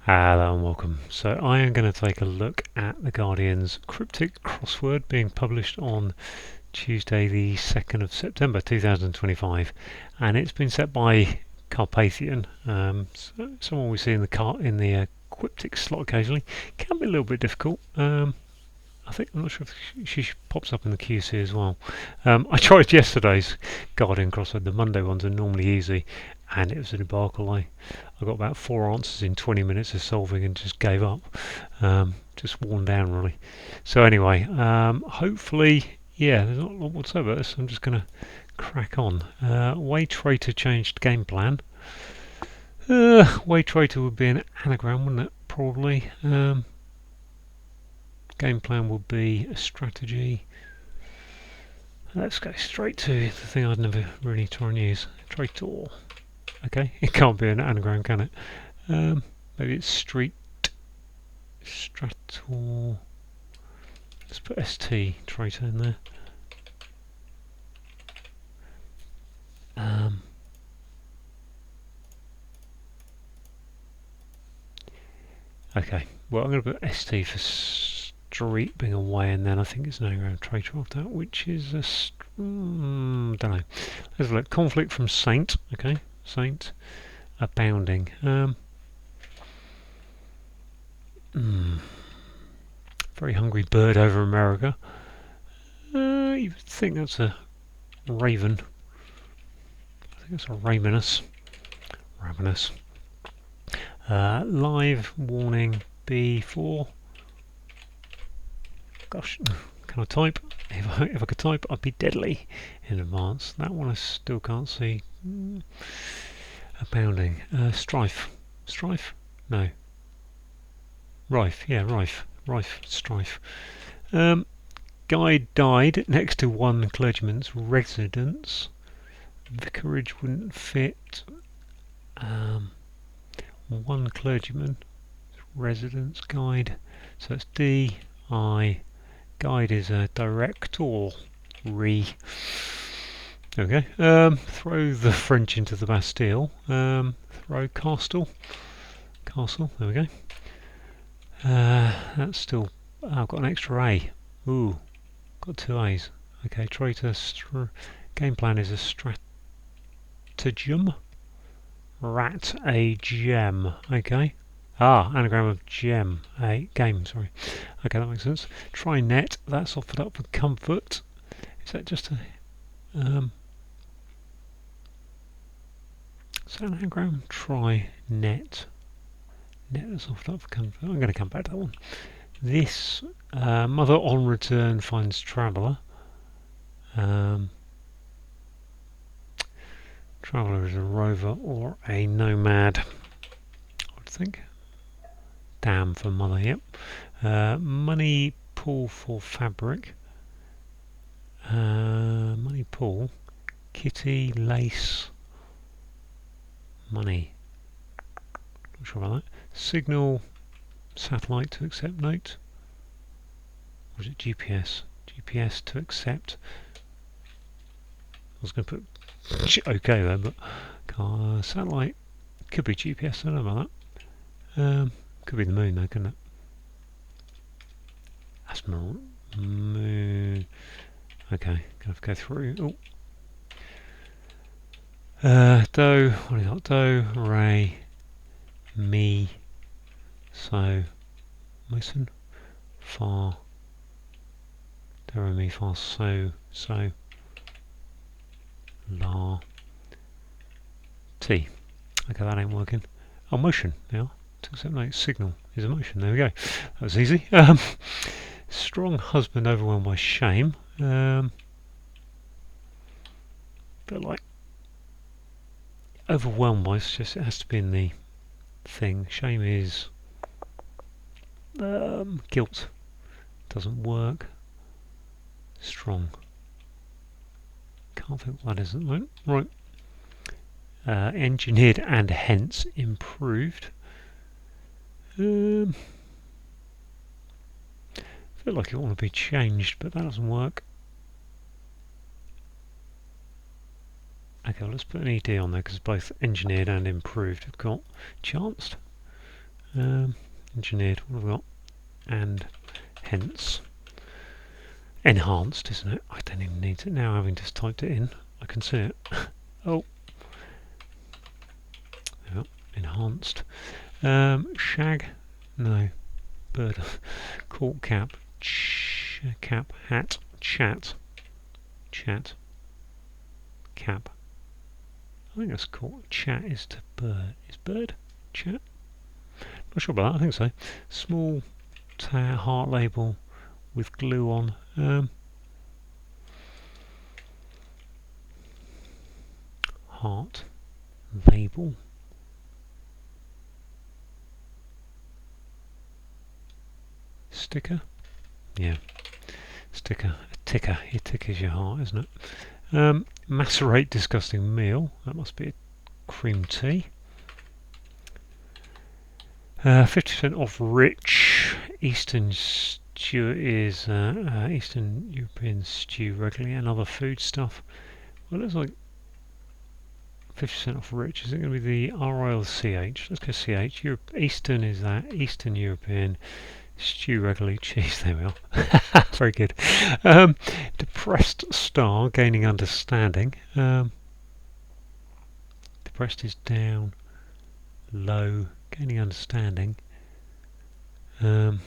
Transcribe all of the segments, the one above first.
Hello and welcome. So I am going to take a look at the Guardian's Cryptic crossword being published on Tuesday the 2nd of September 2025, and it's been set by Carpathian, someone we see in the cryptic slot occasionally. Can be a little bit difficult. I'm not sure if she pops up in the QC as well. I tried yesterday's Guardian crossword. The Monday ones are normally easy, and it was a debacle. I got about 4 answers in 20 minutes of solving and just gave up. Just worn down really. So anyway, hopefully, yeah, there's not a lot more to say about this. I'm just going to crack on. Way traitor changed game plan. Way traitor would be an anagram, wouldn't it? Probably. Game plan will be a strategy. Let's go straight to the thing I'd never really try and use. Traitor. Okay, it can't be an anagram, can it? Maybe it's street. Strator. Let's put ST, traitor, in there. Okay, well I'm going to put ST for street being away, and then I think it's an anagram traitor after that, which is a don't know. Let's look. Conflict from saint. Okay, saint. Abounding. Very hungry bird over America. You would think that's a raven. I think it's a ravenous. Ravenous. Live warning B4. Gosh, can I type? If I could type, I'd be deadly in advance. That one I still can't see. Abounding. Strife. Strife? No. Rife. Yeah, rife. Rife. Strife. Guy died next to one clergyman's residence. Vicarage wouldn't fit. One clergyman. Residence. Guide. So it's D-I. Guide is a director. Okay. Throw the French into the Bastille. Throw castle. Castle. There we go. That's still. I've got an extra A. Ooh, got two A's. Okay. Traitor. Game plan is a stratagem. Rat a gem. Okay. Anagram of gem. A game. Sorry. Okay, that makes sense. Try net. That's offered up for comfort. Is that just a is that an anagram? Try net. Net that's offered up for comfort. I'm going to come back to that one. This mother on return finds traveller. Traveller is a rover or a nomad, I would think. Damn for mother, yep. Money pool for fabric. Money pool. Kitty, lace, money. Not sure about that. Signal, satellite to accept note. Or is it GPS? GPS to accept. I was going to put OK there, but satellite could be GPS. I don't know about that. Could be the moon though, couldn't it? That's moon. Okay, gonna have to go through. Do, what is that? Do, re, mi, so, listen, fa, do, re, mi, fa, so, la, t. Okay, that ain't working. Oh, motion now. To accept note, signal is a motion. There we go. That was easy. Strong husband overwhelmed by shame. Bit like overwhelmed by, it's just, it has to be in the thing. Shame is guilt. Doesn't work. Strong. Can't think what that is at the moment. Right. Engineered and hence improved. Feel like it want to be changed, but that doesn't work. Okay, well, let's put an ED on there because both engineered and improved have got chanced. Engineered, what have we got? And hence. Enhanced, isn't it? I don't even need it now, having just typed it in. I can see it. Oh. Yep. Enhanced. Shag? No. Bird. Cork cap. Cap. Hat. Chat. Chat. Cap. I think that's called chat is to bird. Is bird? Chat? Not sure about that, I think so. Small heart label with glue on. Heart label. Sticker? Yeah. Sticker. A ticker. Your ticker's your heart, isn't it? Macerate disgusting meal. That must be a cream tea. 50% off rich Eastern stew is Eastern European stew regularly and other food stuff. Well, it looks like 50% off rich. Is it going to be the RILCH? Let's go CH. Eastern is that. Eastern European stew regularly. Cheese, there we are. Very good. Depressed star, gaining understanding. Depressed is down. Low, gaining understanding. I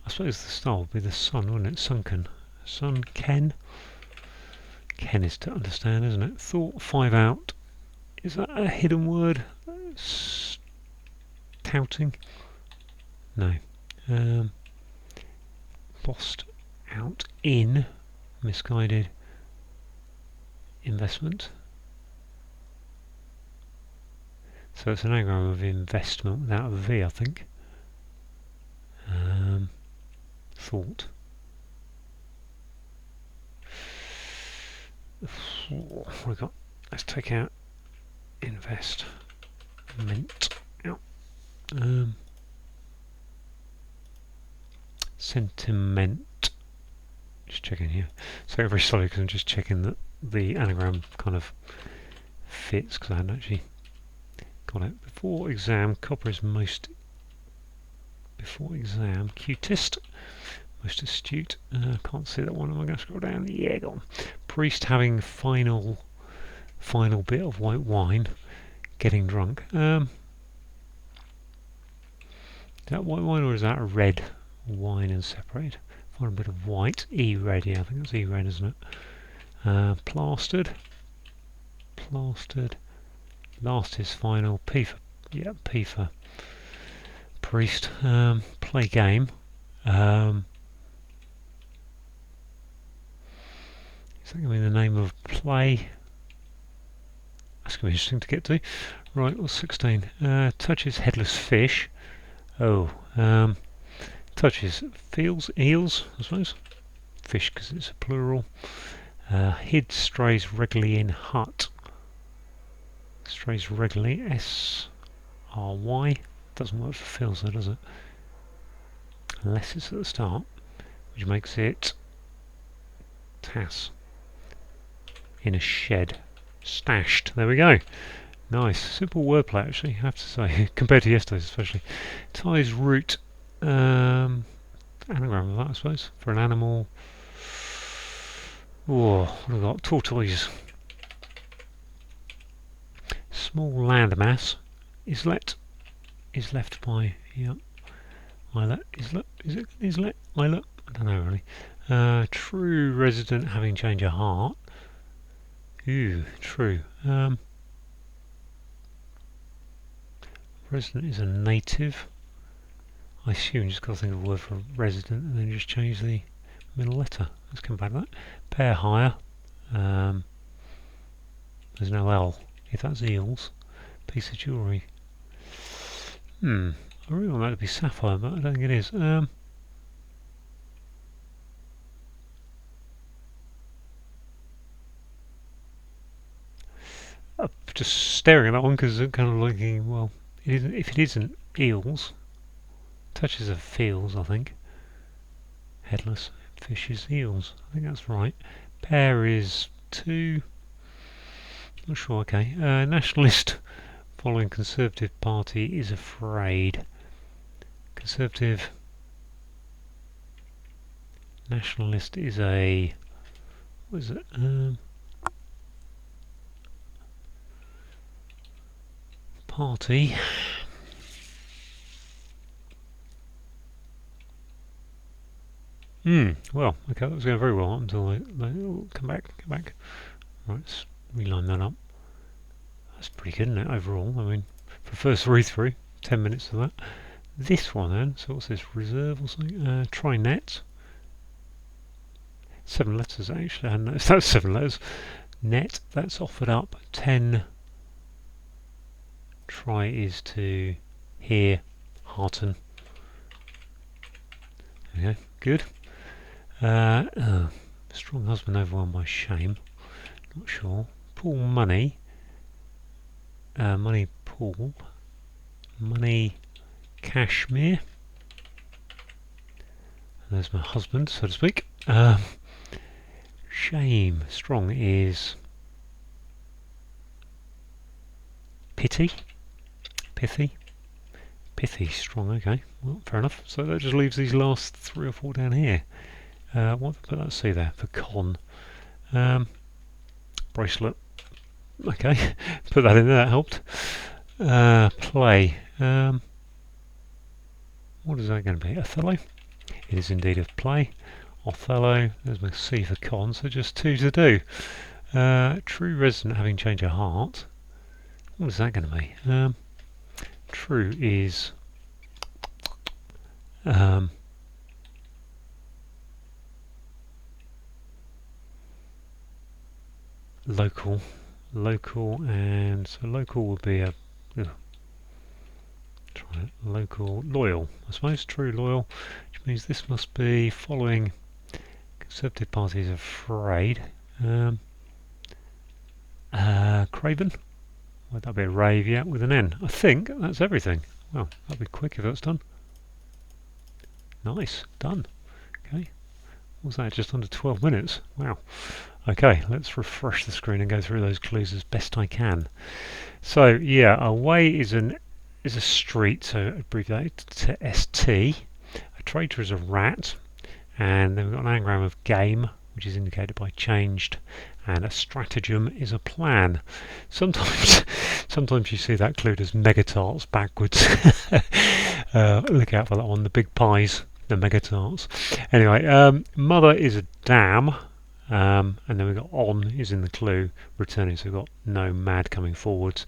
suppose the star would be the sun, wouldn't it? Sunken. Sun, Ken. Ken is to understand, isn't it? Thought 5 out. Is that a hidden word? Touting? No. Lost out in. Misguided. Investment. So it's an anagram of investment without a V, I think. Thought. What have we got? Let's take out invest. Mint. Out. Sentiment. Just checking here. So very slowly because I'm just checking that the anagram kind of fits because I hadn't actually got it. Before exam, copper is most. Before exam, cutest. Most astute. Can't see that one. Am I going to scroll down? Yeah, go on. Priest having final bit of white wine. Getting drunk. Is that white wine or is that a red wine and separate? Final bit of white. E-red, yeah, I think that's E-red, isn't it? Plastered. Plastered. Last is final. P for, yeah, P for priest. Play game. Is that going to be the name of play? That's going to be interesting to get to. Right, what's 16? Touches headless fish. Oh, touches feels eels, I suppose. Fish because it's a plural. Hid strays regularly in hut. Strays regularly. S-R-Y. Doesn't work for feels though, does it? Unless it's at the start, which makes it tas. In a shed. Stashed. There we go. Nice. Simple wordplay actually, I have to say, compared to yesterday's especially. Ties root. Anagram of that, I suppose, for an animal. Oh, what have we got? Tortoise. Small landmass is left by, yeah, islet, islet, islet, I don't know really. True resident having change of heart. Ooh, true. Resident is a native. I assume just got to think of a word for resident and then just change the middle letter. Let's come back to that. Pair hire. There's no L. If that's eels. Piece of jewellery. I really want that to be sapphire, but I don't think it is. I'm just staring at that one because I'm kind of looking, well, it isn't, if it isn't eels, touches of feels, I think. Headless, fishes, eels. I think that's right. Pair is 2. Not sure, okay. Nationalist following Conservative Party is afraid. Conservative Nationalist is a... what is it? Party. Well, okay, that was going very well until they come back. Right, let's reline that up. That's pretty good, isn't it, overall? I mean, for first read-through, 10 minutes of that. This one then, so what's this, reserve or something? Try net. 7 letters actually, I hadn't noticed that's 7 letters. Net, that's offered up 10. Try is to hear, hearten. Okay, good. Strong husband overwhelmed by shame. Not sure. Pool money. Money pool. Money cashmere. And there's my husband, so to speak. Shame. Strong is pity. Pithy. Pithy. Strong. Okay. Well, fair enough. So that just leaves these last 3 or 4 down here. What put that C there for con? Bracelet. Okay, put that in there. That helped. Play. What is that going to be? Othello. It is indeed a play. Othello. There's my C for con. So just 2 to do. True resident having changed her heart. What is that going to be? True is local, and so local would be a try it, local loyal. I suppose true loyal, which means this must be following Conservative Party is afraid. Craven. Would that be a rave? Yeah, with an N. I think that's everything. Well, that'll be quick if that's done. Nice, done. Okay, what was that? Just under 12 minutes. Wow. Okay, let's refresh the screen and go through those clues as best I can. So yeah, a way is a street, so abbreviated to ST. A traitor is a rat, and then we've got an anagram of game, which is indicated by changed, and a stratagem is a plan. Sometimes you see that clued as megatarts backwards. Look out for that one, the big pies, the megatarts. Anyway, mother is a dam. And then we've got on is in the clue returning, so we've got no mad coming forwards,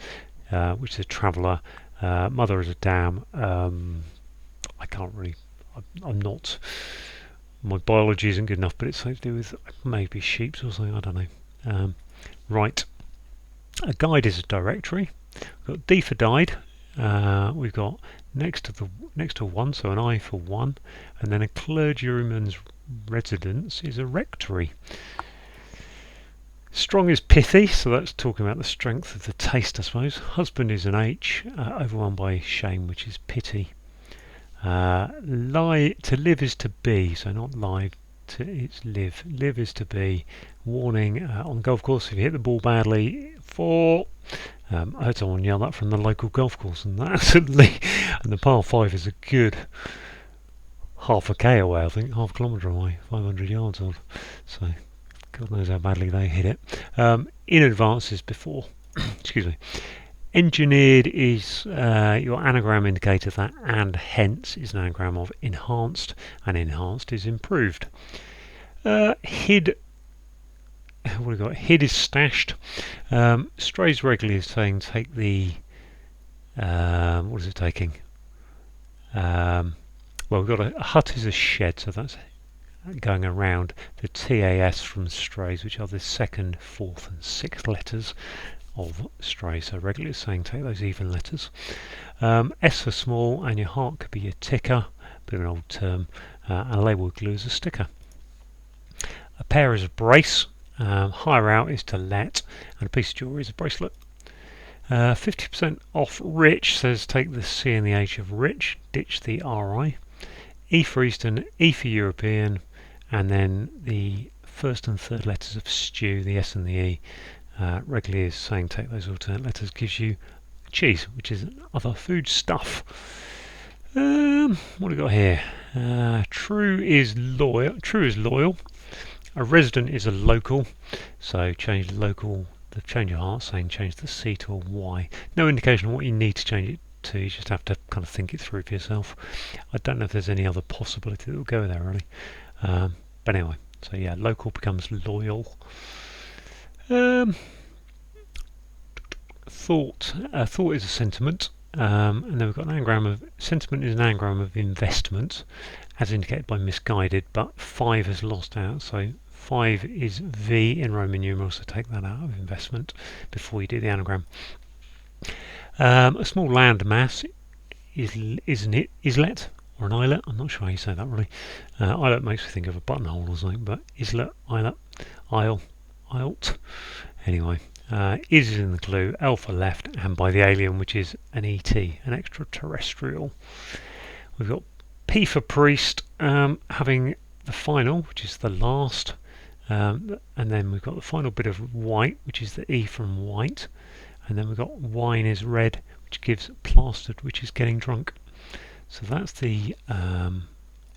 which is a traveller. Mother is a dam. I can't really, I'm not, my biology isn't good enough, but it's something to do with maybe sheep or something, I don't know. Right, a guide is a directory. We've got D for died. We've got next to one, so an I for one, and then a clergyman's residence is a rectory. Strong is pithy, so that's talking about the strength of the taste, I suppose. Husband is an H, overwhelmed by shame, which is pity. Lie to live is to be, so not lie. It's live. Live is to be. Warning on the golf course: if you hit the ball badly, fall. I heard someone yell that from the local golf course, and that's and the par 5 is a good half a K away, I think, half a kilometre away, 500 yards odd. So God knows how badly they hit it. In advance is before. Excuse me. Engineered is your anagram indicator that, and hence is an anagram of enhanced, and enhanced is improved. Hid. What have we got? Hid is stashed. Strays regularly is saying take the. What is it taking? Well, we've got a hut is a shed, so that's going around the TAS from strays, which are the 2nd, 4th, and 6th letters of strays. So regularly it's saying take those even letters. S for small, and your heart could be your ticker, bit of an old term, and label glue is a sticker. A pair is a brace. Hire out is to let, and a piece of jewellery is a bracelet. 50% off rich says take the C and the H of rich, ditch the RI. E for Eastern, E for European, and then the 1st and 3rd letters of stew, the S and the E. Regularly is saying take those alternate letters, gives you cheese, which is other food stuff. What do we got here? True is loyal. True is loyal. A resident is a local. So change local. The change of heart saying change the C to a Y. No indication of what you need to change it to. You just have to kind of think it through for yourself. I don't know if there's any other possibility that will go there really. But anyway, so yeah, local becomes loyal. Thought. Thought is a sentiment. And then we've got an anagram of sentiment is an anagram of investment, as indicated by misguided, but 5 has lost out, so 5 is V in Roman numerals, so take that out of investment before you do the anagram. A small land mass is an islet or an islet. I'm not sure how you say that really. Islet makes me think of a buttonhole or something, but islet, islet, isle, ilt. Anyway. Is in the clue, L for left, and by the alien, which is an ET, an extraterrestrial. We've got P for priest, having the final, which is the last, and then we've got the final bit of white, which is the E from white, and then we've got wine is red, which gives plastered, which is getting drunk. So that's the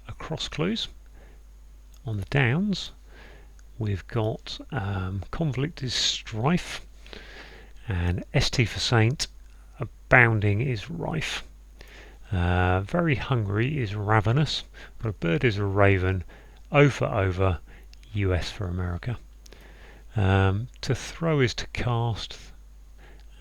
across clues. On the downs, we've got conflict is strife, and ST for saint, abounding is rife. Very hungry is ravenous, but a bird is a raven. O for over, US for America. To throw is to cast,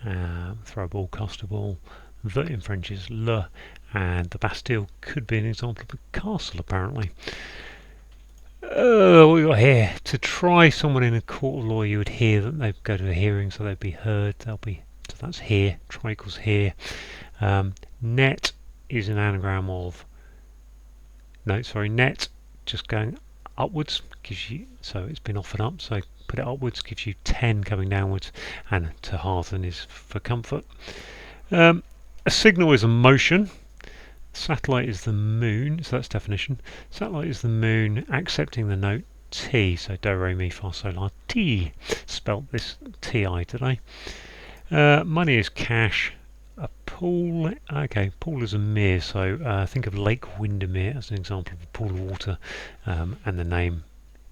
throw a ball, cast a ball. The in French is le, and the Bastille could be an example of a castle apparently. What we got here? To try someone in a court of law, you would hear that they go to a hearing, so they'd be heard. So that's here. Try equals here. Net is an anagram of. No, sorry. Net just going upwards gives you. So it's been offered up. So put it upwards gives you 10 coming downwards, and to hearten is for comfort. A signal is a motion. Satellite is the moon, so that's definition. Satellite is the moon accepting the note T, so do, re, mi, fa, sol, la, T. Spelt this T-I today. Money is cash. A pool, okay, pool is a mere, so think of Lake Windermere as an example of a pool of water, and the name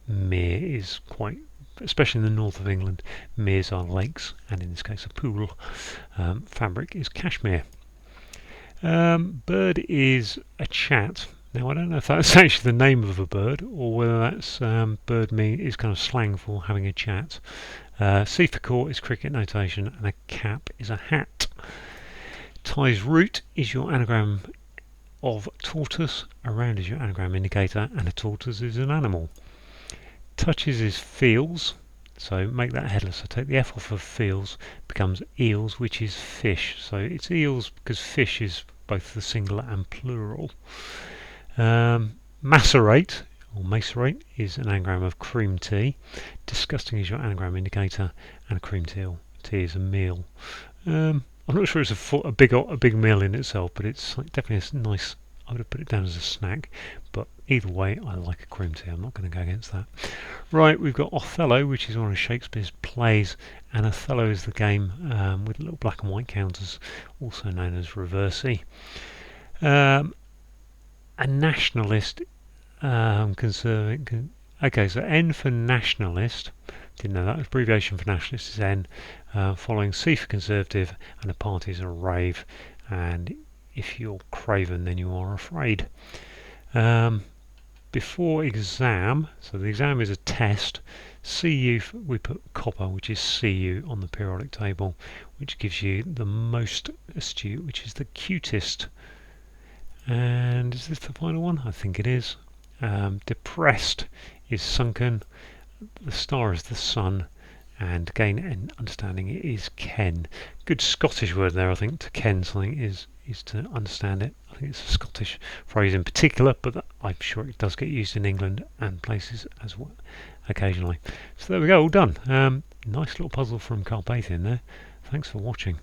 mere is quite, especially in the north of England, meres are lakes, and in this case a pool. Fabric is cashmere. Bird is a chat. Now I don't know if that's actually the name of a bird or whether that's bird is kind of slang for having a chat. C for court is cricket notation, and a cap is a hat. Ties root is your anagram of tortoise, around is your anagram indicator, and a tortoise is an animal. Touches is feels, so make that headless. So take the F off of feels, becomes eels, which is fish. So it's eels because fish is both the singular and plural. Macerate or macerate is an anagram of cream tea. Disgusting is your anagram indicator, and a cream tea is a meal. I'm not sure it's a big meal in itself, but it's definitely a nice. I would have put it down as a snack, but either way, I like a cream tea. I'm not going to go against that. Right, we've got Othello, which is one of Shakespeare's plays, and Othello is the game with little black and white counters, also known as reversi. A nationalist, conservative. Okay, so N for nationalist. Didn't know that. Abbreviation for nationalist is N. Following C for conservative, and a party is a rave, and if you're craven, then you are afraid. Before exam, so the exam is a test. CU, we put copper, which is CU on the periodic table, which gives you the most astute, which is the cutest. And is this the final one? I think it is. Depressed is sunken. The star is the sun. And gain and understanding it is ken. Good Scottish word there, I think. To ken something is to understand it. I think it's a Scottish phrase in particular, but I'm sure it does get used in England and places as well occasionally. So there we go, all done. Nice little puzzle from Carpathian there. Thanks for watching.